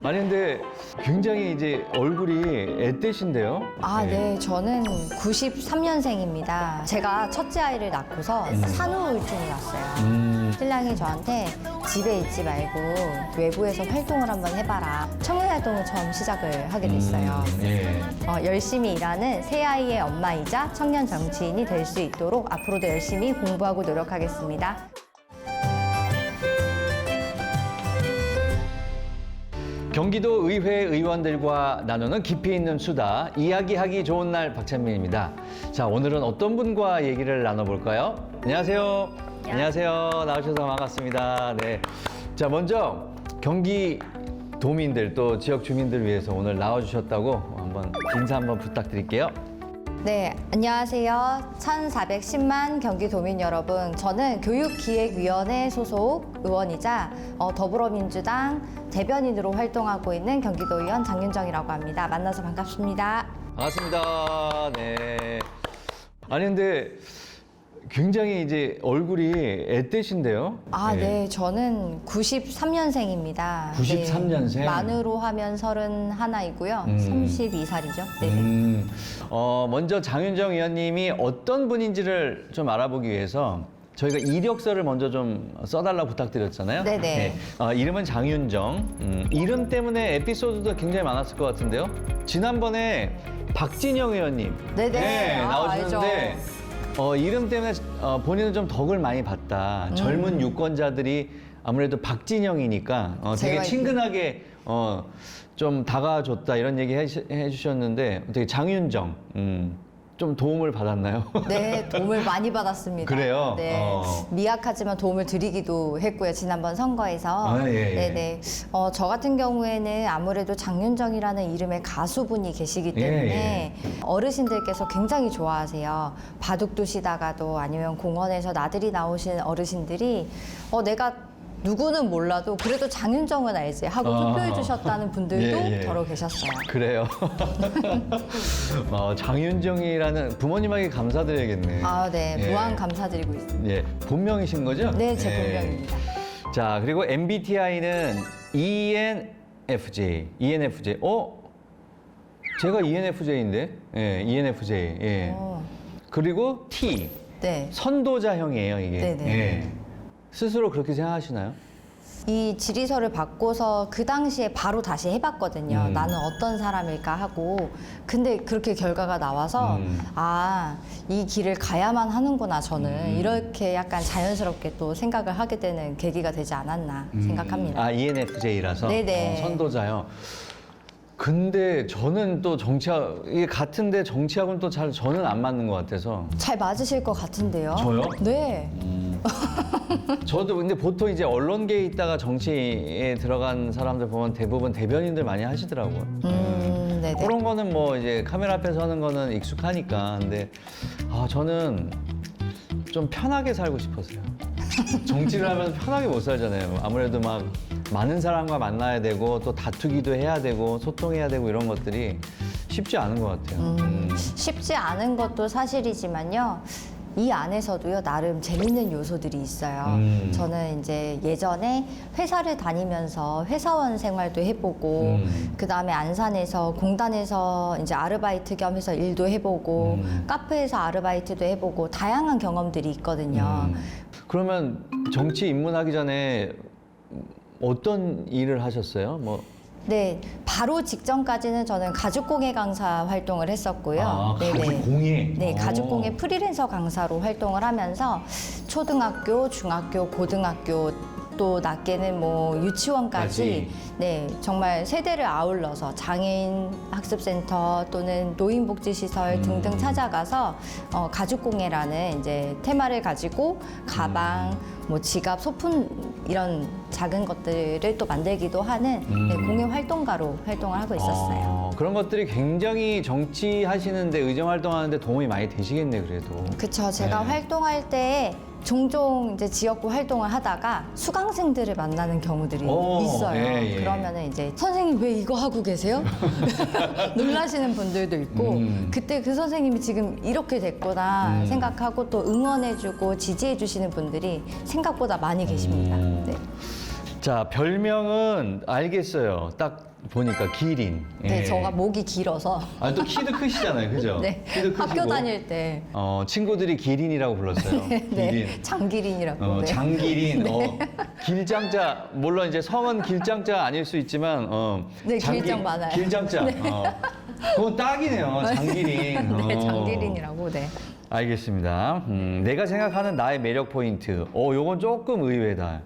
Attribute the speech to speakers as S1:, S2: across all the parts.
S1: 아니 근데 굉장히 이제 얼굴이 앳되신데요?
S2: 네. 저는 93년생입니다. 제가 첫째 아이를 낳고서 산후우울증이 왔어요. 신랑이 저한테 집에 있지 말고 외부에서 활동을 한번 해봐라. 청년활동을 처음 시작을 하게 됐어요.
S1: 예.
S2: 열심히 일하는 새 아이의 엄마이자 청년 정치인이 될 수 있도록 앞으로도 열심히 공부하고 노력하겠습니다.
S1: 경기도 의회 의원들과 나누는 깊이 있는 수다, 이야기하기 좋은 날 박찬민입니다. 자, 오늘은 어떤 분과 얘기를 나눠볼까요? 안녕하세요. 안녕하세요. 나오셔서 반갑습니다. 네. 자, 먼저 경기 도민들 또 지역 주민들 위해서 오늘 나와주셨다고 한번 인사 한번 부탁드릴게요.
S2: 네, 안녕하세요. 1410만 경기도민 여러분. 저는 교육기획위원회 소속 의원이자 더불어민주당 대변인으로 활동하고 있는 경기도의원 장윤정이라고 합니다. 만나서 반갑습니다.
S1: 반갑습니다. 네. 아니 근데 굉장히 이제 얼굴이 앳되신데요?
S2: 네. 저는 93년생입니다.
S1: 93년생?
S2: 네, 만으로 하면 31이고요. 32살이죠. 네.
S1: 먼저 장윤정 의원님이 어떤 분인지를 좀 알아보기 위해서 저희가 이력서를 먼저 좀 써달라고 부탁드렸잖아요.
S2: 네네.
S1: 네. 이름은 장윤정. 이름 때문에 에피소드도 굉장히 많았을 것 같은데요. 지난번에 박진영 의원님
S2: 네네.
S1: 나오셨는데 이름 때문에 본인은 좀 덕을 많이 봤다. 젊은 유권자들이 아무래도 박진영이니까 되게
S2: 제가
S1: 친근하게 좀 다가와줬다 이런 얘기 해주셨는데 어떻게 장윤정 좀 도움을 받았나요?
S2: 네, 도움을 많이 받았습니다.
S1: 그래요?
S2: 네, 미약하지만 도움을 드리기도 했고요. 지난번 선거에서.
S1: 예.
S2: 네네. 저 같은 경우에는 아무래도 장윤정이라는 이름의 가수분이 계시기 때문에 어르신들께서 굉장히 좋아하세요. 바둑 두시다가도 아니면 공원에서 나들이 나오신 어르신들이 내가 누구는 몰라도 그래도 장윤정은 알지 하고 투표해 주셨다는 분들도 더러 계셨어요.
S1: 그래요. 장윤정이라는 부모님에게 감사드려야겠네.
S2: 네. 무한 감사드리고 있습니다.
S1: 예, 본명이신 거죠?
S2: 네, 제 본명입니다.
S1: 자, 그리고 MBTI는 ENFJ. ENFJ. 제가 ENFJ인데? 예, ENFJ. 예. 그리고 T.
S2: 네.
S1: 선도자형이에요, 이게.
S2: 네네.
S1: 예. 스스로 그렇게 생각하시나요?
S2: 이 질의서를 받고서 그 당시에 바로 다시 해봤거든요. 나는 어떤 사람일까 하고. 근데 그렇게 결과가 나와서 이 길을 가야만 하는구나 저는. 이렇게 약간 자연스럽게 또 생각을 하게 되는 계기가 되지 않았나 생각합니다.
S1: ENFJ라서?
S2: 네네.
S1: 선도자형. 근데 저는 또 이게 같은데 정치하고는 또 저는 안 맞는 것 같아서.
S2: 잘 맞으실 것 같은데요?
S1: 저요?
S2: 네.
S1: 저도 근데 보통 이제 언론계에 있다가 정치에 들어간 사람들 보면 대부분 대변인들 많이 하시더라고요.
S2: 네네.
S1: 그런 거는 뭐 이제 카메라 앞에서 하는 거는 익숙하니까. 근데 저는 좀 편하게 살고 싶었어요. 정치를 하면서 편하게 못 살잖아요. 아무래도 막 많은 사람과 만나야 되고 또 다투기도 해야 되고 소통해야 되고 이런 것들이 쉽지 않은 것 같아요.
S2: 쉽지 않은 것도 사실이지만요. 이 안에서도요, 나름 재밌는 요소들이 있어요. 저는 이제 예전에 회사를 다니면서 회사원 생활도 해보고, 그 다음에 안산에서 공단에서 이제 아르바이트 겸 해서 일도 해보고, 카페에서 아르바이트도 해보고, 다양한 경험들이 있거든요.
S1: 그러면 정치 입문하기 전에 어떤 일을 하셨어요?
S2: 네, 바로 직전까지는 저는 가죽공예 강사 활동을 했었고요. 네네.
S1: 가죽공예?
S2: 네, 가죽공예 프리랜서 강사로 활동을 하면서 초등학교, 중학교, 고등학교 또 낮게는 뭐 유치원까지 네, 정말 세대를 아울러서 장애인 학습센터 또는 노인복지시설 등등 찾아가서 가죽공예라는 이제 테마를 가지고 가방, 뭐 지갑, 소품 이런 작은 것들을 또 만들기도 하는 네, 공예 활동가로 활동을 하고 있었어요.
S1: 그런 것들이 굉장히 정치하시는데 의정 활동하는데 도움이 많이 되시겠네요, 그래도.
S2: 그쵸. 제가
S1: 네.
S2: 활동할 때 종종 이제 지역구 활동을 하다가 수강생들을 만나는 경우들이 있어요.
S1: 예.
S2: 그러면은 이제 선생님 왜 이거 하고 계세요? 놀라시는 분들도 있고 그때 그 선생님이 지금 이렇게 됐구나 생각하고 또 응원해주고 지지해주시는 분들이 생각보다 많이 계십니다. 네.
S1: 자, 별명은 알겠어요. 딱 보니까 기린.
S2: 네,
S1: 예.
S2: 저가 목이 길어서
S1: 아, 또 키도 크시잖아요, 그죠?
S2: 네,
S1: 키도 크시고.
S2: 학교 다닐 때
S1: 친구들이 기린이라고 불렀어요.
S2: 네,
S1: 기린.
S2: 장기린이라고. 네.
S1: 장기린. 길장자. 물론 이제 성은 길장자 아닐 수 있지만,
S2: 네, 길장 많아요.
S1: 길장자. 그건 딱이네요, 장기린.
S2: 네, 장기린이라고. 네.
S1: 알겠습니다. 내가 생각하는 나의 매력 포인트. 요건 조금 의외다.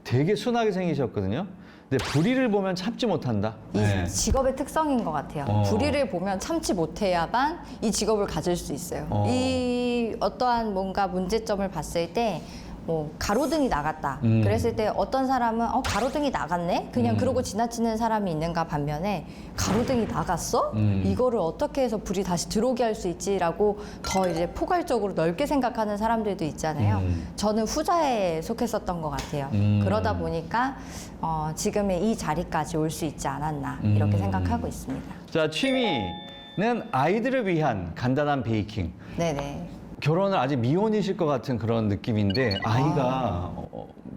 S1: 되게 순하게 생기셨거든요. 근데 불의를 보면 참지 못한다.
S2: 이
S1: 네.
S2: 직업의 특성인 것 같아요. 불의를 보면 참지 못해야만 이 직업을 가질 수 있어요. 이 어떠한 뭔가 문제점을 봤을 때 뭐 가로등이 나갔다. 그랬을 때 어떤 사람은 가로등이 나갔네? 그냥 그러고 지나치는 사람이 있는가 반면에 가로등이 나갔어? 이거를 어떻게 해서 불이 다시 들어오게 할 수 있지라고 더 이제 포괄적으로 넓게 생각하는 사람들도 있잖아요. 저는 후자에 속했었던 것 같아요. 그러다 보니까 지금의 이 자리까지 올 수 있지 않았나 이렇게 생각하고 있습니다.
S1: 자, 취미는 아이들을 위한 간단한 베이킹.
S2: 네네.
S1: 결혼을 아직 미혼이실 것 같은 그런 느낌인데 아이가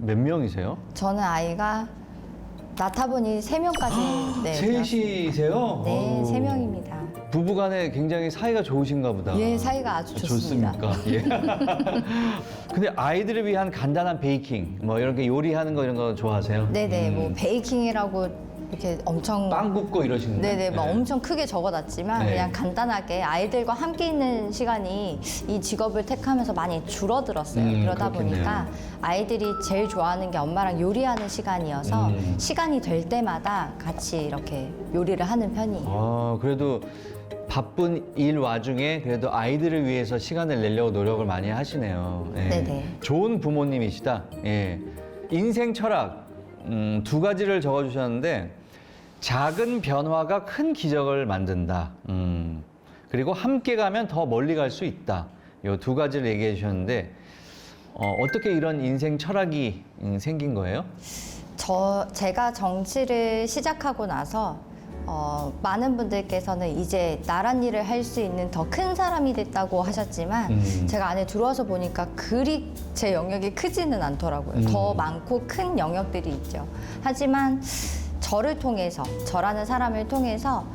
S1: 몇 명이세요?
S2: 저는 아이가 낳다보니 3명까지 네,
S1: 셋이세요?
S2: 네, 3명입니다.
S1: 부부간에 굉장히 사이가 좋으신가 보다.
S2: 예, 사이가 아주 좋습니다.
S1: 좋습니까? 예. 근데 아이들을 위한 간단한 베이킹, 뭐 이렇게 요리하는 거 이런 거 좋아하세요?
S2: 네네, 뭐 베이킹이라고 이렇게 엄청
S1: 빵 굽고 이러시는
S2: 네네, 막 엄청 크게 적어놨지만
S1: 네.
S2: 그냥 간단하게 아이들과 함께 있는 시간이 이 직업을 택하면서 많이 줄어들었어요. 그러다
S1: 그렇겠네요.
S2: 보니까 아이들이 제일 좋아하는 게 엄마랑 요리하는 시간이어서 시간이 될 때마다 같이 이렇게 요리를 하는 편이에요.
S1: 그래도 바쁜 일 와중에 그래도 아이들을 위해서 시간을 내려고 노력을 많이 하시네요. 예.
S2: 네네.
S1: 좋은 부모님이시다. 예. 인생 철학 2가지를 적어주셨는데 작은 변화가 큰 기적을 만든다. 그리고 함께 가면 더 멀리 갈 수 있다. 이 2가지를 얘기해 주셨는데 어떻게 이런 인생 철학이 생긴 거예요?
S2: 제가 정치를 시작하고 나서 많은 분들께서는 이제 나란 일을 할 수 있는 더 큰 사람이 됐다고 하셨지만 제가 안에 들어와서 보니까 그리 제 영역이 크지는 않더라고요. 더 많고 큰 영역들이 있죠. 하지만 저를 통해서, 저라는 사람을 통해서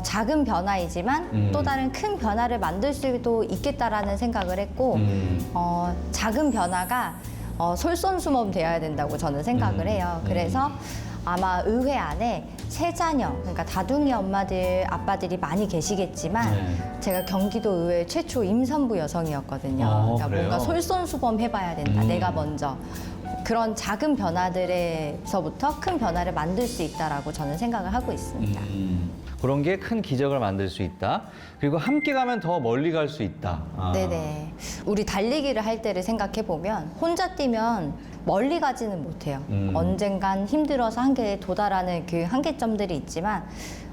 S2: 작은 변화이지만 또 다른 큰 변화를 만들 수도 있겠다라는 생각을 했고 작은 변화가 솔선수범 되어야 된다고 저는 생각을 해요. 그래서 아마 의회 안에 세 자녀, 그러니까 다둥이 엄마들, 아빠들이 많이 계시겠지만 제가 경기도 의회 최초 임산부 여성이었거든요. 그러니까
S1: 그래요?
S2: 뭔가 솔선수범 해봐야 된다. 내가 먼저. 그런 작은 변화들에서부터 큰 변화를 만들 수 있다라고 저는 생각을 하고 있습니다.
S1: 그런 게 큰 기적을 만들 수 있다. 그리고 함께 가면 더 멀리 갈 수 있다.
S2: 네네. 우리 달리기를 할 때를 생각해 보면 혼자 뛰면 멀리 가지는 못해요. 언젠간 힘들어서 한계에 도달하는 그 한계점들이 있지만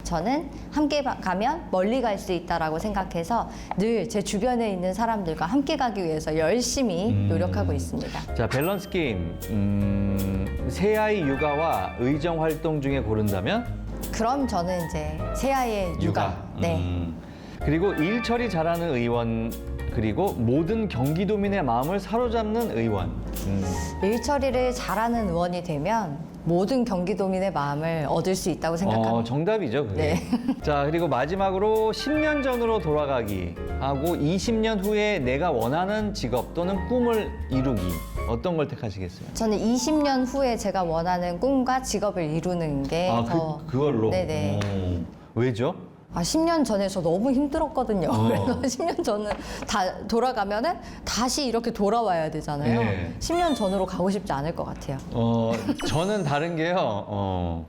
S2: 저는 함께 가면 멀리 갈 수 있다라고 생각해서 늘 제 주변에 있는 사람들과 함께 가기 위해서 열심히 노력하고 있습니다.
S1: 자, 밸런스 게임. 새아이 육아와 의정 활동 중에 고른다면?
S2: 그럼 저는 이제 새아이의 육아. 네.
S1: 그리고 일 처리 잘하는 의원, 그리고 모든 경기도민의 마음을 사로잡는 의원.
S2: 일 처리를 잘하는 의원이 되면 모든 경기도민의 마음을 얻을 수 있다고 생각합니다.
S1: 정답이죠, 그게.
S2: 네.
S1: 자, 그리고 마지막으로 10년 전으로 돌아가기 하고 20년 후에 내가 원하는 직업 또는 꿈을 이루기. 어떤 걸 택하시겠어요?
S2: 저는 20년 후에 제가 원하는 꿈과 직업을 이루는 게 더
S1: 그걸로?
S2: 네네.
S1: 왜죠?
S2: 10년 전에 저 너무 힘들었거든요. 그래서 10년 전은 다 돌아가면은 다시 이렇게 돌아와야 되잖아요.
S1: 네.
S2: 10년 전으로 가고 싶지 않을 것 같아요.
S1: 저는 다른 게요.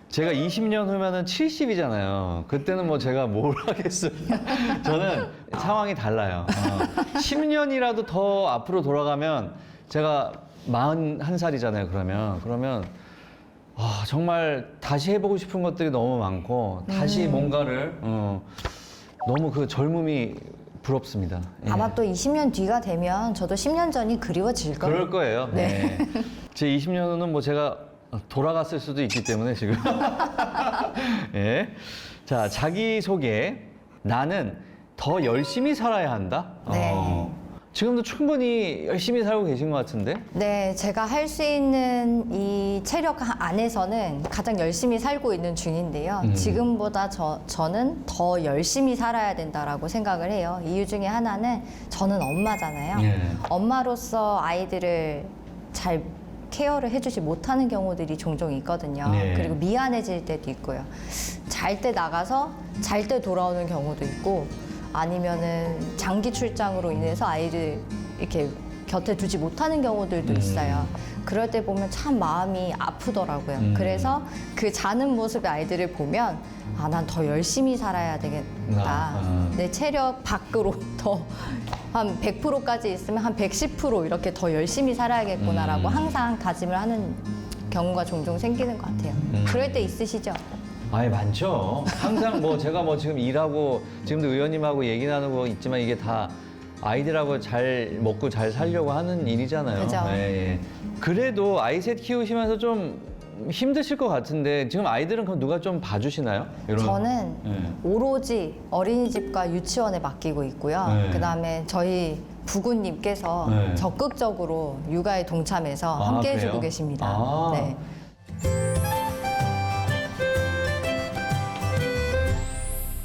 S1: 제가 20년 후면은 70이잖아요. 그때는 뭐 제가 뭘 하겠어요. 저는 상황이 달라요. 10년이라도 더 앞으로 돌아가면 제가 41살이잖아요. 그러면 정말 다시 해보고 싶은 것들이 너무 많고 다시 뭔가를 너무 그 젊음이 부럽습니다. 예.
S2: 아마 또 20년 뒤가 되면 저도 10년 전이 그리워질 거예요.
S1: 그럴 거예요.
S2: 네.
S1: 제 20년 후는 뭐 제가 돌아갔을 수도 있기 때문에 지금. 예. 자, 자기 소개. 나는 더 열심히 살아야 한다.
S2: 네.
S1: 지금도 충분히 열심히 살고 계신 것 같은데?
S2: 네, 제가 할 수 있는 이 체력 안에서는 가장 열심히 살고 있는 중인데요. 지금보다 저는 더 열심히 살아야 된다라고 생각을 해요. 이유 중에 하나는 저는 엄마잖아요.
S1: 예.
S2: 엄마로서 아이들을 잘 케어를 해주지 못하는 경우들이 종종 있거든요.
S1: 네.
S2: 그리고 미안해질 때도 있고요. 잘 때 나가서 잘 때 돌아오는 경우도 있고 아니면은 장기 출장으로 인해서 아이를 이렇게 곁에 두지 못하는 경우들도 있어요. 그럴 때 보면 참 마음이 아프더라고요. 그래서 그 자는 모습의 아이들을 보면 아, 난 더 열심히 살아야 되겠다. 내 체력 밖으로 더 한 100%까지 있으면 한 110% 이렇게 더 열심히 살아야겠구나라고 항상 다짐을 하는 경우가 종종 생기는 것 같아요. 그럴 때 있으시죠?
S1: 아예 많죠. 항상 뭐 제가 뭐 지금 일하고 지금도 의원님하고 얘기 나누고 있지만 이게 다 아이들하고 잘 먹고 잘 살려고 하는 일이잖아요.
S2: 그죠.
S1: 예, 예. 그래도 아이 셋 키우시면서 좀 힘드실 것 같은데 지금 아이들은 그럼 누가 좀 봐주시나요?
S2: 저는
S1: 예.
S2: 오로지 어린이집과 유치원에 맡기고 있고요.
S1: 네.
S2: 그다음에 저희 부군님께서
S1: 네.
S2: 적극적으로 육아에 동참해서
S1: 아,
S2: 함께
S1: 그래요?
S2: 해주고 계십니다.
S1: 아.
S2: 네.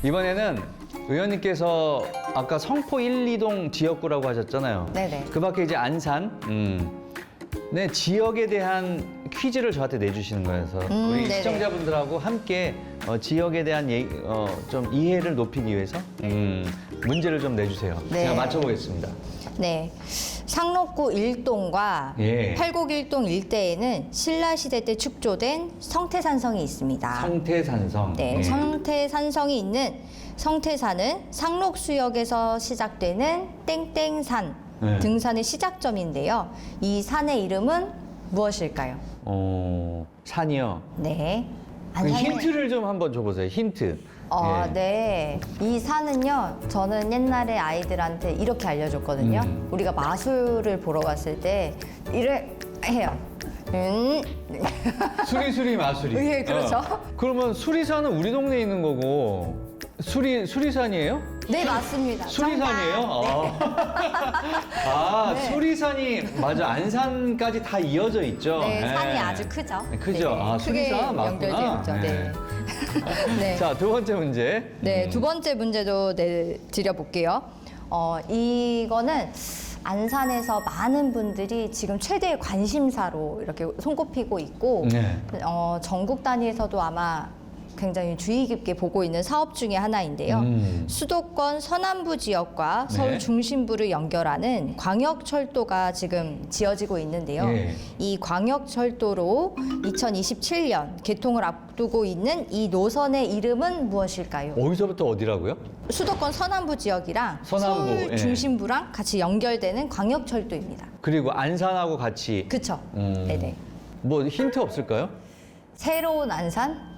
S1: 이번에는 의원님께서 아까 성포 1, 2동 지역구라고 하셨잖아요.
S2: 네네.
S1: 그 밖에 이제 안산, 네, 지역에 대한 퀴즈를 저한테 내주시는 거예요. 그래서 우리
S2: 네네.
S1: 시청자분들하고 함께 지역에 대한 좀 이해를 높이기 위해서 문제를 좀 내주세요.
S2: 네.
S1: 제가 맞춰보겠습니다.
S2: 네. 상록구 1동과
S1: 예.
S2: 팔곡 1동 일대에는 신라시대 때 축조된 성태산성이 있습니다.
S1: 성태산성.
S2: 네,
S1: 예.
S2: 성태산성이 있는 성태산은 상록수역에서 시작되는 땡땡산
S1: 네.
S2: 등산의 시작점인데요. 이 산의 이름은 무엇일까요?
S1: 산이요.
S2: 네.
S1: 그
S2: 안산에-
S1: 힌트를 좀 한번 줘보세요. 힌트. 예.
S2: 네. 이 산은요, 저는 옛날에 아이들한테 이렇게 알려줬거든요. 우리가 마술을 보러 갔을 때, 이를 해요.
S1: 수리수리 마수리.
S2: 예, 그렇죠.
S1: 그러면 수리산은 우리 동네에 있는 거고 수리산이에요?
S2: 네, 맞습니다.
S1: 수리산이에요?
S2: 정답. 네.
S1: 수리산이 맞아. 안산까지 다 이어져 있죠.
S2: 네,
S1: 네.
S2: 산이 아주 크죠.
S1: 크죠.
S2: 네,
S1: 아,
S2: 크게
S1: 수리산 맞구나.
S2: 연결되어 있죠. 네. 네.
S1: 자, 두 번째 문제.
S2: 네, 두 번째 문제도 드려볼게요. 이거는 안산에서 많은 분들이 지금 최대의 관심사로 이렇게 손꼽히고 있고,
S1: 네.
S2: 전국 단위에서도 아마 굉장히 주의 깊게 보고 있는 사업 중에 하나인데요. 수도권 서남부 지역과
S1: 네.
S2: 서울 중심부를 연결하는 광역철도가 지금 지어지고 있는데요.
S1: 예.
S2: 이 광역철도로 2027년 개통을 앞두고 있는 이 노선의 이름은 무엇일까요?
S1: 어디서부터 어디라고요?
S2: 수도권 서남부 지역이랑
S1: 서남부,
S2: 서울
S1: 예.
S2: 중심부랑 같이 연결되는 광역철도입니다.
S1: 그리고 안산하고 같이.
S2: 그쵸?
S1: 음.
S2: 네네.
S1: 뭐 힌트 없을까요?
S2: 새로운 안산?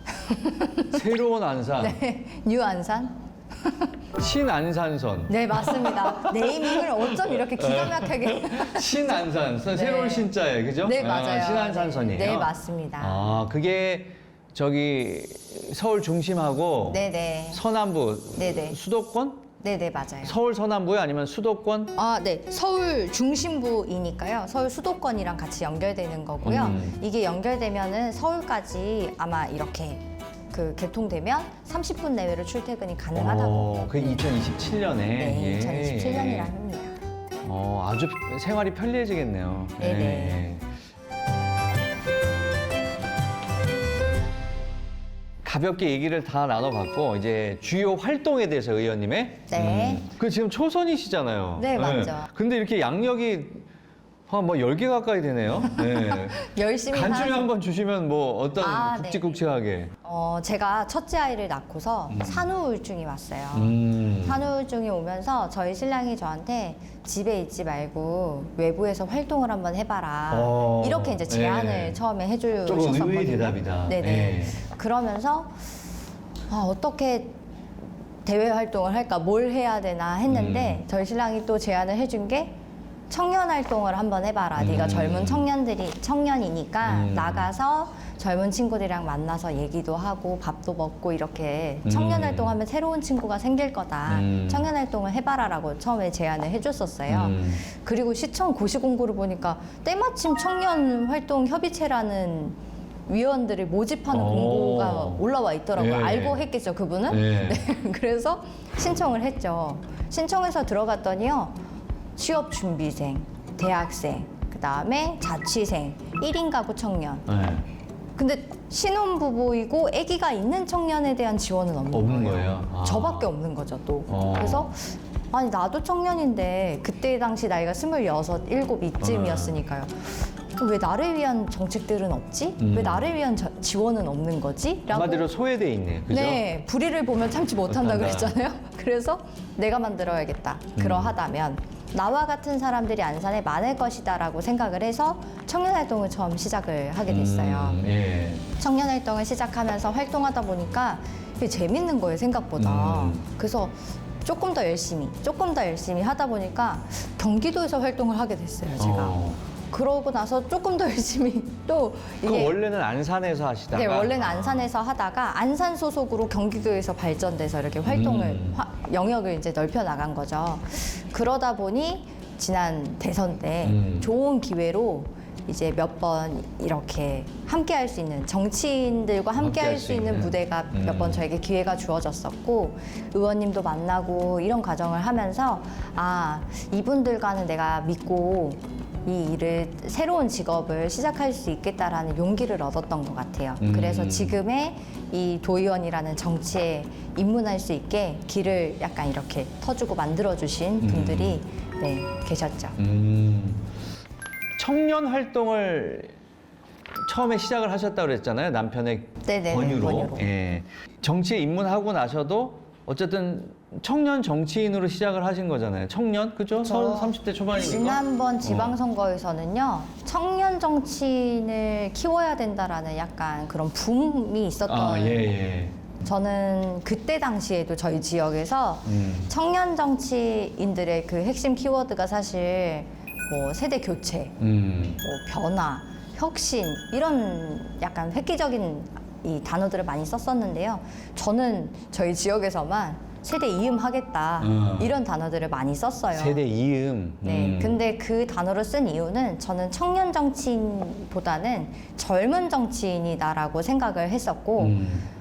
S1: 새로운 안산.
S2: 네. 뉴 안산?
S1: 신안산선.
S2: 네, 맞습니다. 네이밍을 어쩜 이렇게 기가 막히게.
S1: 신안산. 새로운 신자에, 그죠?
S2: 네, 맞아요.
S1: 신안산선이에요.
S2: 네, 맞습니다.
S1: 아, 그게 저기 서울 중심하고
S2: 네네.
S1: 서남부,
S2: 네네.
S1: 수도권?
S2: 네네, 맞아요.
S1: 서울 서남부요? 아니면 수도권?
S2: 아, 네. 서울 중심부이니까요. 서울 수도권이랑 같이 연결되는 거고요. 이게 연결되면은 서울까지 아마 이렇게 그 개통되면 30분 내외로 출퇴근이 가능하다고.
S1: 그게 2027년에.
S2: 네, 2027년이라 합니다.
S1: 아주 생활이 편리해지겠네요.
S2: 네네.
S1: 예. 가볍게 얘기를 다 나눠봤고 이제 주요 활동에 대해서 의원님의
S2: 네.
S1: 그 지금 초선이시잖아요.
S2: 네, 맞죠.
S1: 근데 이렇게 양력이 한 뭐 10개 가까이 되네요. 네.
S2: 열심히
S1: 간추려
S2: 살아서-
S1: 한번 주시면 뭐 어떤
S2: 아, 네.
S1: 굵직굵직하게.
S2: 제가 첫째 아이를 낳고서 산후우울증이 왔어요. 산후우울증이 오면서 저희 신랑이 저한테 집에 있지 말고 외부에서 활동을 한번 해봐라. 이렇게 이제 제안을
S1: 네.
S2: 처음에 해주셨었거든요.
S1: 조금 의외의 대답이다.
S2: 네네.
S1: 네.
S2: 그러면서 어떻게 대외 활동을 할까, 뭘 해야 되나 했는데 저희 신랑이 또 제안을 해준 게 청년 활동을 한번 해봐라. 네가 젊은 청년이니까 나가서 젊은 친구들이랑 만나서 얘기도 하고 밥도 먹고 이렇게 청년 활동하면 새로운 친구가 생길 거다. 청년 활동을 해봐라라고 처음에 제안을 해줬었어요. 그리고 시청 고시공고를 보니까 때마침 청년 활동 협의체라는 위원들을 모집하는 공고가 올라와 있더라고요.
S1: 예.
S2: 알고 했겠죠, 그분은?
S1: 예.
S2: 네, 그래서 신청을 했죠. 신청해서 들어갔더니요. 취업준비생, 대학생, 그 다음에 자취생, 1인 가구 청년.
S1: 네.
S2: 근데 신혼부부이고 아기가 있는 청년에 대한 지원은 없는
S1: 거예요. 아.
S2: 저밖에 없는 거죠, 또.
S1: 어.
S2: 그래서 아니 나도 청년인데 그때 당시 나이가 26, 7 이쯤이었으니까요. 왜 나를 위한 정책들은 없지? 왜 나를 위한 지원은 없는 거지? 라고.
S1: 한마디로 소외돼 있네. 그죠?
S2: 네, 불의를 보면 참지 못한다
S1: 못한다.
S2: 그랬잖아요. 그래서 내가 만들어야겠다. 그러하다면 나와 같은 사람들이 안산에 많을 것이다라고 생각을 해서 청년활동을 처음 시작을 하게 됐어요.
S1: 예.
S2: 청년활동을 시작하면서 활동하다 보니까 이게 재밌는 거예요, 생각보다. 그래서 조금 더 열심히 하다 보니까 경기도에서 활동을 하게 됐어요, 제가. 그러고 나서 조금 더 열심히 또
S1: 그 원래는 안산에서 하시다가
S2: 네, 원래는 안산에서 하다가 안산 소속으로 경기도에서 발전돼서 이렇게 활동을 영역을 이제 넓혀 나간 거죠. 그러다 보니 지난 대선 때 좋은 기회로 이제 몇 번 이렇게 함께 할 수 있는 정치인들과 함께 할 수 있는 무대가 몇 번 저에게 기회가 주어졌었고 의원님도 만나고 이런 과정을 하면서 아, 이분들과는 내가 믿고 이 일을 새로운 직업을 시작할 수 있겠다라는 용기를 얻었던 것 같아요. 그래서 지금의 이 도의원이라는 정치에 입문할 수 있게 길을 약간 이렇게 터주고 만들어주신 분들이 네, 계셨죠.
S1: 청년 활동을 처음에 시작을 하셨다고 그랬잖아요. 남편의
S2: 네네네, 권유로.
S1: 예. 정치에 입문하고 나셔도 어쨌든 청년 정치인으로 시작을 하신 거잖아요. 청년? 그죠? 30대 초반이니까.
S2: 지난번 지방선거에서는요, 청년 정치인을 키워야 된다라는 약간 그런 붐이 있었던.
S1: 아, 예.
S2: 저는 그때 당시에도 저희 지역에서 청년 정치인들의 그 핵심 키워드가 사실 뭐 세대 교체, 뭐 변화, 혁신 이런 약간 획기적인 이 단어들을 많이 썼었는데요. 저는 저희 지역에서만 세대 이음하겠다 이런 단어들을 많이 썼어요.
S1: 세대 이음.
S2: 네, 근데 그 단어를 쓴 이유는 저는 청년 정치인보다는 젊은 정치인이다라고 생각을 했었고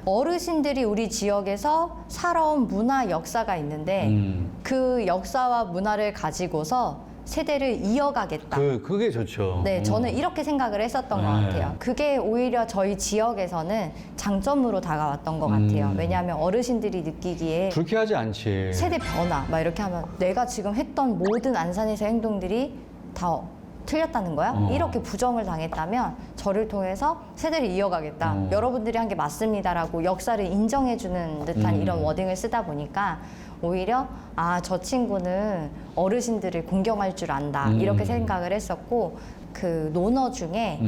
S2: 어르신들이 우리 지역에서 살아온 문화 역사가 있는데 그 역사와 문화를 가지고서 세대를 이어가겠다.
S1: 그게 좋죠.
S2: 네, 저는 이렇게 생각을 했었던 것 같아요. 그게 오히려 저희 지역에서는 장점으로 다가왔던 것 같아요. 왜냐하면 어르신들이 느끼기에
S1: 불쾌하지 않지.
S2: 세대 변화 막 이렇게 하면 내가 지금 했던 모든 안산에서 행동들이 다 틀렸다는 거야? 이렇게 부정을 당했다면 저를 통해서 세대를 이어가겠다. 여러분들이 한 게 맞습니다라고 역사를 인정해주는 듯한 이런 워딩을 쓰다 보니까 오히려 아, 저 친구는 어르신들을 공경할 줄 안다. 이렇게 생각을 했었고 그 논어 중에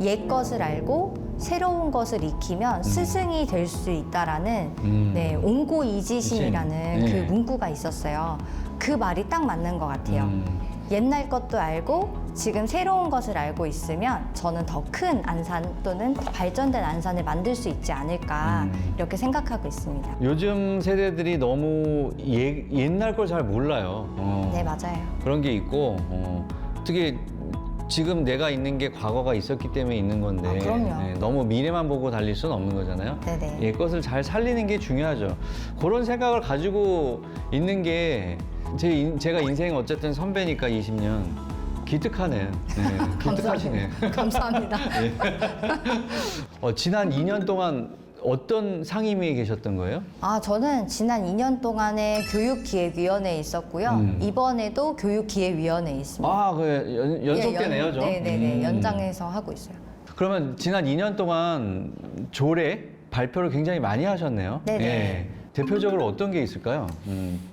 S2: 옛 것을 알고 새로운 것을 익히면 스승이 될 수 있다라는 네, 옹고이지심이라는
S1: 네.
S2: 그 문구가 있었어요. 그 말이 딱 맞는 것 같아요. 옛날 것도 알고 지금 새로운 것을 알고 있으면 저는 더 큰 안산 또는 더 발전된 안산을 만들 수 있지 않을까 이렇게 생각하고 있습니다.
S1: 요즘 세대들이 너무 옛날 걸 잘 몰라요.
S2: 네, 맞아요.
S1: 그런 게 있고 어떻게 지금 내가 있는 게 과거가 있었기 때문에 있는 건데
S2: 아, 그럼요.
S1: 네, 너무 미래만 보고 달릴 수는 없는 거잖아요.
S2: 네네.
S1: 옛 것을 잘 살리는 게 중요하죠. 그런 생각을 가지고 있는 게 제가 인생 어쨌든 선배니까 20년 기특하네. 네, 기특하시네.
S2: 감사합니다.
S1: 지난 2년 동안 어떤 상임위에 계셨던 거예요?
S2: 아, 저는 지난 2년 동안에 교육기획위원회에 있었고요. 이번에도 교육기획위원회에 있습니다.
S1: 아, 그 연속되네요, 좀.
S2: 네네네. 연장해서 하고 있어요.
S1: 그러면 지난 2년 동안 조례 발표를 굉장히 많이 하셨네요.
S2: 네네.
S1: 예. 대표적으로 어떤 게 있을까요?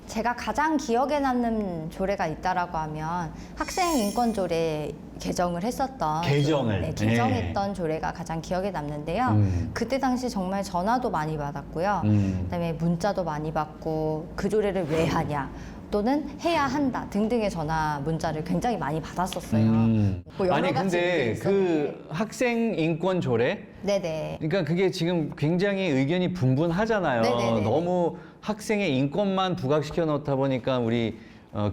S2: 제가 가장 기억에 남는 조례가 있다라고 하면 학생 인권 조례 개정을 했었던
S1: 개정을.
S2: 네, 개정했던 조례가 가장 기억에 남는데요. 그때 당시 정말 전화도 많이 받았고요. 그다음에 문자도 많이 받고 그 조례를 왜 하냐? 또는 해야 한다 등등의 전화 문자를 굉장히 많이 받았었어요. 뭐 여러
S1: 아니
S2: 가지
S1: 근데
S2: 일들이
S1: 그
S2: 있었는데.
S1: 학생 인권 조례
S2: 네네.
S1: 그러니까 그게 지금 굉장히 의견이 분분하잖아요.
S2: 네네네.
S1: 너무 학생의 인권만 부각시켜 놓다 보니까 우리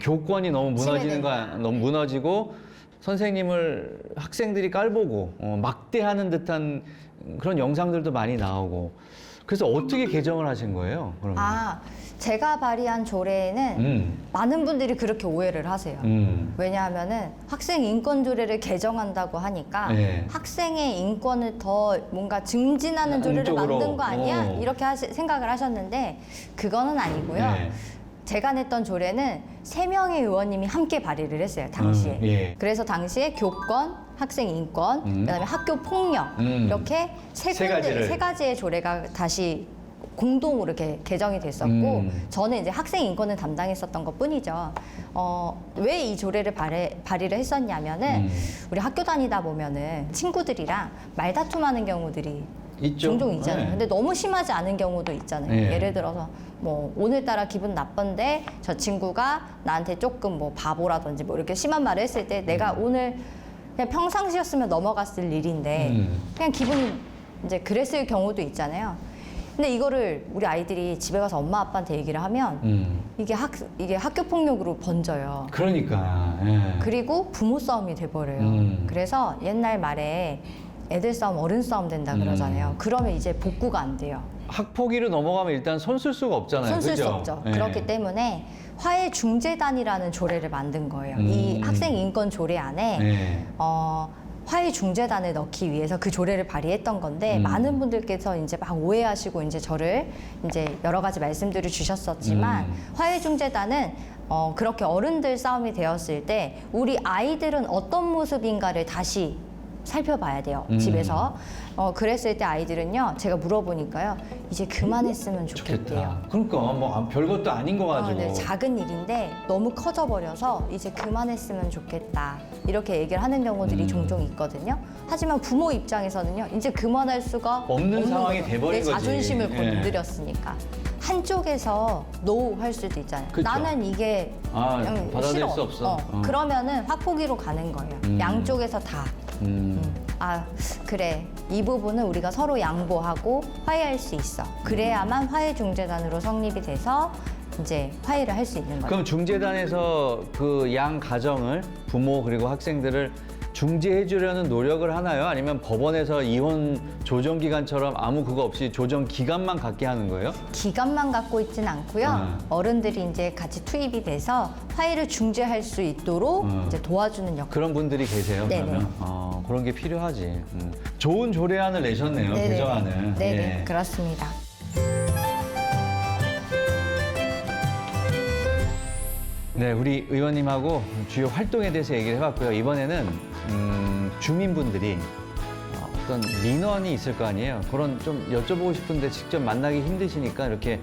S1: 교권이 너무 무너지는 거야. 너무 무너지고 선생님을 학생들이 깔보고 막대하는 듯한 그런 영상들도 많이 나오고. 그래서 어떻게 개정을 하신 거예요? 그러면?
S2: 아, 제가 발의한 조례에는 많은 분들이 그렇게 오해를 하세요. 왜냐하면은 학생 인권 조례를 개정한다고 하니까
S1: 네.
S2: 학생의 인권을 더 뭔가 증진하는 조례를
S1: 안쪽으로.
S2: 만든 거 아니야? 이렇게 생각을 하셨는데 그거는 아니고요.
S1: 네.
S2: 제가 냈던 조례는 3명의 의원님이 함께 발의를 했어요, 당시에.
S1: 예.
S2: 그래서 당시에 교권, 학생 인권, 그다음에 학교 폭력 이렇게
S1: 세 가지를.
S2: 세 가지의 조례가 다시 공동으로 이렇게 개정이 됐었고 저는 이제 학생 인권을 담당했었던 것뿐이죠. 왜 이 조례를 발의를 했었냐면은 우리 학교 다니다 보면은 친구들이랑 말다툼하는 경우들이
S1: 있죠.
S2: 종종 있잖아요.
S1: 네.
S2: 근데 너무 심하지 않은 경우도 있잖아요.
S1: 네.
S2: 예를 들어서 뭐 오늘따라 기분 나쁜데 저 친구가 나한테 조금 뭐 바보라든지 뭐 이렇게 심한 말을 했을 때 내가 오늘 그냥 평상시였으면 넘어갔을 일인데 그냥 기분이 이제 그랬을 경우도 있잖아요. 근데 이거를 우리 아이들이 집에 가서 엄마 아빠한테 얘기를 하면 이게 학교 폭력으로 번져요.
S1: 그러니까. 예.
S2: 그리고 부모 싸움이 돼버려요. 그래서 옛날 말에 애들 싸움 어른 싸움 된다 그러잖아요. 그러면 이제 복구가 안 돼요.
S1: 학폭위로 넘어가면 일단 손쓸 수가 없잖아요.
S2: 손쓸 수
S1: 그죠?
S2: 없죠.
S1: 예.
S2: 그렇기 때문에 화해중재단이라는 조례를 만든 거예요. 이 학생 인권 조례 안에
S1: 예.
S2: 화해중재단을 넣기 위해서 그 조례를 발의했던 건데 많은 분들께서 이제 막 오해하시고 이제 저를 이제 여러 가지 말씀들을 주셨었지만 화해중재단은 그렇게 어른들 싸움이 되었을 때 우리 아이들은 어떤 모습인가를 다시 살펴봐야 돼요. 집에서. 그랬을 때 아이들은요. 제가 물어보니까요. 이제 그만했으면 좋겠대요.
S1: 좋겠다. 그러니까 뭐 별것도 아닌 거 가지고.
S2: 네, 작은 일인데 너무 커져버려서 이제 그만했으면 좋겠다. 이렇게 얘기를 하는 경우들이 종종 있거든요. 하지만 부모 입장에서는요. 이제 그만할 수가
S1: 없는 상황이
S2: 거죠.
S1: 돼버린
S2: 내
S1: 거지.
S2: 자존심을
S1: 예.
S2: 건드렸으니까. 한쪽에서 노 할 수도 있잖아요.
S1: 그쵸.
S2: 나는 이게 그냥
S1: 받아들일
S2: 싫어.
S1: 수 없어.
S2: 그러면은 확보기로 가는 거예요. 양쪽에서 다. 아, 그래. 이 부분은 우리가 서로 양보하고 화해할 수 있어. 그래야만 화해중재단으로 성립이 돼서 이제 화해를 할 수 있는 거죠.
S1: 그럼 중재단에서 그 양 가정을 부모 그리고 학생들을 중재해 주려는 노력을 하나요? 아니면 법원에서 이혼 조정 기간처럼 아무 그거 없이 조정 기간만 갖게 하는 거예요?
S2: 기간만 갖고 있진 않고요. 어른들이 이제 같이 투입이 돼서 화해를 중재할 수 있도록 이제 도와주는 역할.
S1: 그런 분들이 계세요.
S2: 네네.
S1: 그러면 그런 게 필요하지. 좋은 조례안을 내셨네요.
S2: 네네.
S1: 개정안을.
S2: 네네,
S1: 예.
S2: 그렇습니다.
S1: 네, 우리 의원님하고 주요 활동에 대해서 얘기를 해봤고요. 이번에는 주민분들이 어떤 민원이 있을 거 아니에요. 그런 좀 여쭤보고 싶은데 직접 만나기 힘드시니까 이렇게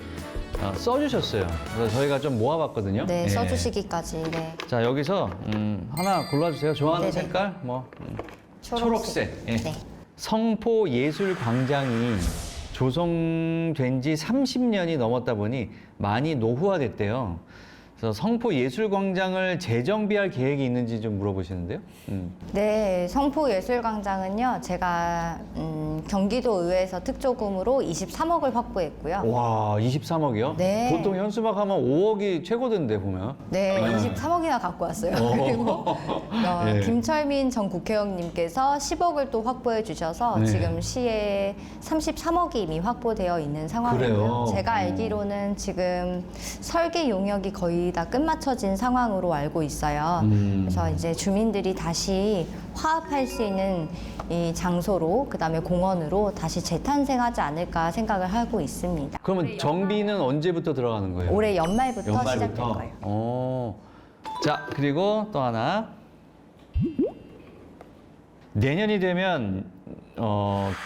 S1: 써주셨어요. 그래서 저희가 좀 모아봤거든요.
S2: 네,
S1: 예.
S2: 써주시기까지. 네.
S1: 자, 여기서 하나 골라주세요. 좋아하는
S2: 네네.
S1: 색깔? 초록색. 예.
S2: 네.
S1: 성포예술광장이 조성된 지 30년이 넘었다 보니 많이 노후화됐대요. 그래서 성포예술광장을 재정비할 계획이 있는지 좀 물어보시는데요.
S2: 네, 성포예술광장은요, 제가 경기도 의회에서 특조금으로 23억을 확보했고요.
S1: 와, 23억이요?
S2: 네.
S1: 보통 현수막 하면 5억이 최고던데 보면.
S2: 네,
S1: 네.
S2: 23억이나 갖고 왔어요. 그리고
S1: 예.
S2: 김철민 전 국회의원님께서 10억을 또 확보해 주셔서
S1: 네.
S2: 지금 시에 33억이 이미 확보되어 있는 상황이고요.
S1: 그래요?
S2: 제가 알기로는 지금 설계 용역이 거의 다 끝마쳐진 상황으로 알고 있어요. 그래서 이제 주민들이 다시 화합할 수 있는 이 장소로 그다음에 공원으로 다시 재탄생하지 않을까 생각을 하고 있습니다.
S1: 그러면 정비는 언제부터 들어가는 거예요?
S2: 올해 연말부터 시작될 거예요.
S1: 자, 그리고 또 하나. 내년이 되면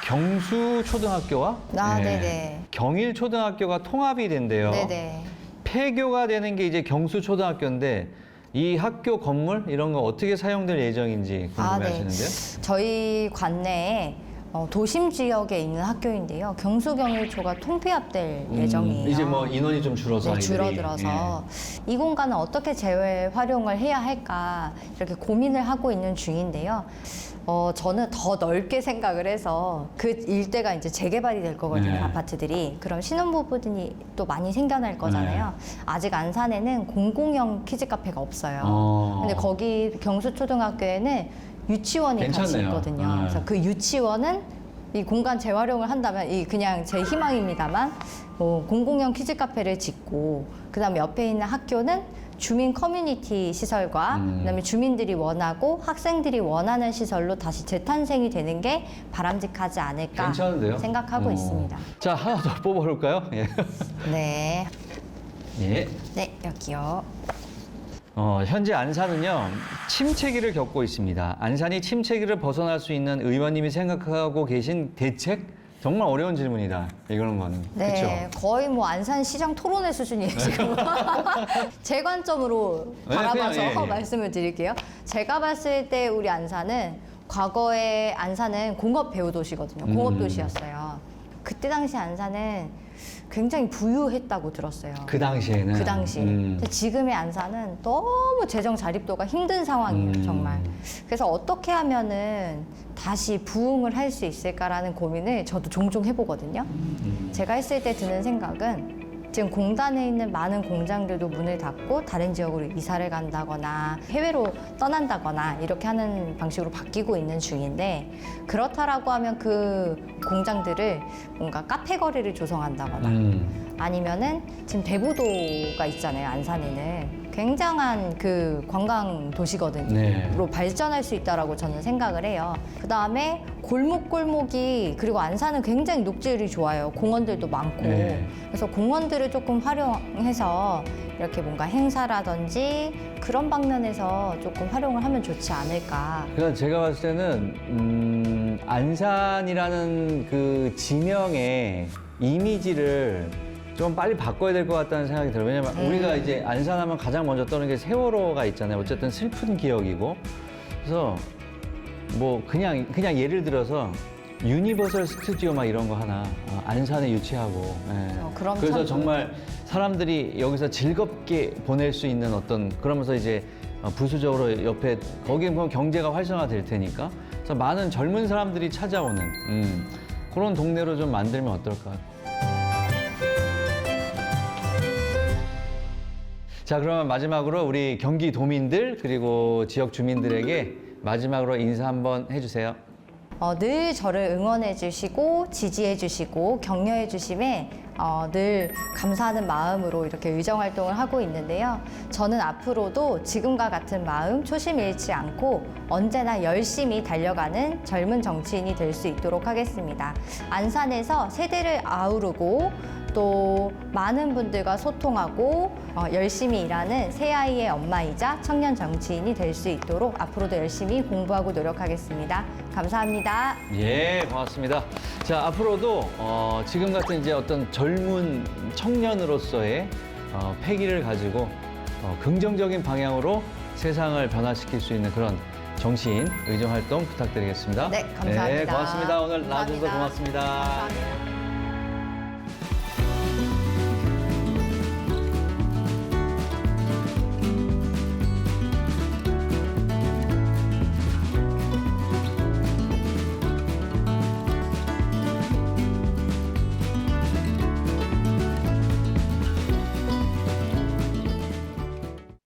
S1: 경수초등학교와
S2: 네네.
S1: 경일초등학교가 통합이 된대요.
S2: 네네.
S1: 폐교가 되는 게 이제 경수초등학교인데 이 학교 건물 이런 거 어떻게 사용될 예정인지 궁금해하시는데요.
S2: 저희 관내에 도심 지역에 있는 학교인데요. 경수경일초가 통폐합될 예정이에요.
S1: 이제 뭐 인원이 좀 줄어서
S2: 네,
S1: 아이들이.
S2: 줄어들어서 이 공간을 어떻게 재활용을 해야 할까 이렇게 고민을 하고 있는 중인데요. 저는 더 넓게 생각을 해서 그 일대가 이제 재개발이 될 거거든요,
S1: 네.
S2: 아파트들이. 그럼 신혼부부들이 또 많이 생겨날 거잖아요. 아직 안산에는 공공형 키즈 카페가 없어요. 근데 거기 경수초등학교에는 유치원이 같이
S1: 괜찮네요.
S2: 있거든요.
S1: 네.
S2: 그래서 그 유치원은 이 공간 재활용을 한다면 이 그냥 제 희망입니다만 뭐 공공형 키즈 카페를 짓고 그다음에 옆에 있는 학교는 주민 커뮤니티 시설과 그다음에 주민들이 원하고 학생들이 원하는 시설로 다시 재탄생이 되는 게 바람직하지 않을까
S1: 괜찮은데요?
S2: 생각하고 있습니다.
S1: 자, 하나 더 뽑아볼까요? 예.
S2: 네,
S1: 예.
S2: 네 여기요.
S1: 현재 안산은요, 침체기를 겪고 있습니다. 안산이 침체기를 벗어날 수 있는 의원님이 생각하고 계신 대책? 정말 어려운 질문이다. 이런 거는.
S2: 네,
S1: 그렇죠?
S2: 거의 뭐 안산시장 토론회 수준이에요, 지금. 제 관점으로
S1: 네,
S2: 바라봐서
S1: 그냥, 예.
S2: 말씀을 드릴게요. 제가 봤을 때 우리 안산은 과거에 안산은 공업 배후 도시거든요. 공업 도시였어요. 그때 당시 안산은 굉장히 부유했다고 들었어요.
S1: 그 당시에는.
S2: 그 당시. 근데 지금의 안산은 너무 재정 자립도가 힘든 상황이에요, 정말. 그래서 어떻게 하면은 다시 부흥을 할 수 있을까라는 고민을 저도 종종 해보거든요. 제가 했을 때 드는 생각은 지금 공단에 있는 많은 공장들도 문을 닫고 다른 지역으로 이사를 간다거나 해외로 떠난다거나 이렇게 하는 방식으로 바뀌고 있는 중인데 그렇다라고 하면 그 공장들을 뭔가 카페 거리를 조성한다거나 아니면은 지금 대부도가 있잖아요, 안산에는. 굉장한 그 관광 도시거든요.
S1: 네.
S2: 로 발전할 수 있다라고 저는 생각을 해요. 그 다음에 골목골목이 그리고 안산은 굉장히 녹지율이 좋아요. 공원들도 많고.
S1: 네.
S2: 그래서 공원들을 조금 활용해서 이렇게 뭔가 행사라든지 그런 방면에서 조금 활용을 하면 좋지 않을까.
S1: 그러니까 제가 봤을 때는 안산이라는 그 지명의 이미지를 좀 빨리 바꿔야 될 것 같다는 생각이 들어요. 왜냐면 우리가 이제 안산하면 가장 먼저 떠오르는 게 세월호가 있잖아요. 어쨌든 슬픈 기억이고. 그래서 뭐 그냥 예를 들어서 유니버설 스튜디오 막 이런 거 하나 안산에 유치하고. 예.
S2: 그럼
S1: 그래서
S2: 참
S1: 정말 사람들이 여기서 즐겁게 보낼 수 있는 어떤 그러면서 이제 부수적으로 옆에 거기에 보면 경제가 활성화될 테니까. 그래서 많은 젊은 사람들이 찾아오는 그런 동네로 좀 만들면 어떨까. 자, 그러면 마지막으로 우리 경기도민들 그리고 지역 주민들에게 마지막으로 인사 한번 해주세요.
S2: 늘 저를 응원해 주시고 지지해 주시고 격려해 주심에 늘 감사하는 마음으로 이렇게 의정 활동을 하고 있는데요. 저는 앞으로도 지금과 같은 마음 초심 잃지 않고 언제나 열심히 달려가는 젊은 정치인이 될 수 있도록 하겠습니다. 안산에서 세대를 아우르고 또 많은 분들과 소통하고 열심히 일하는 새아이의 엄마이자 청년 정치인이 될 수 있도록 앞으로도 열심히 공부하고 노력하겠습니다. 감사합니다.
S1: 예, 고맙습니다. 자, 앞으로도 지금 같은 이제 어떤 젊은 청년으로서의 패기를 가지고 긍정적인 방향으로 세상을 변화시킬 수 있는 그런 정치인 의정 활동 부탁드리겠습니다.
S2: 네, 감사합니다.
S1: 네, 고맙습니다. 오늘 나와주셔서
S2: 감사합니다.
S1: 고맙습니다.
S2: 감사합니다.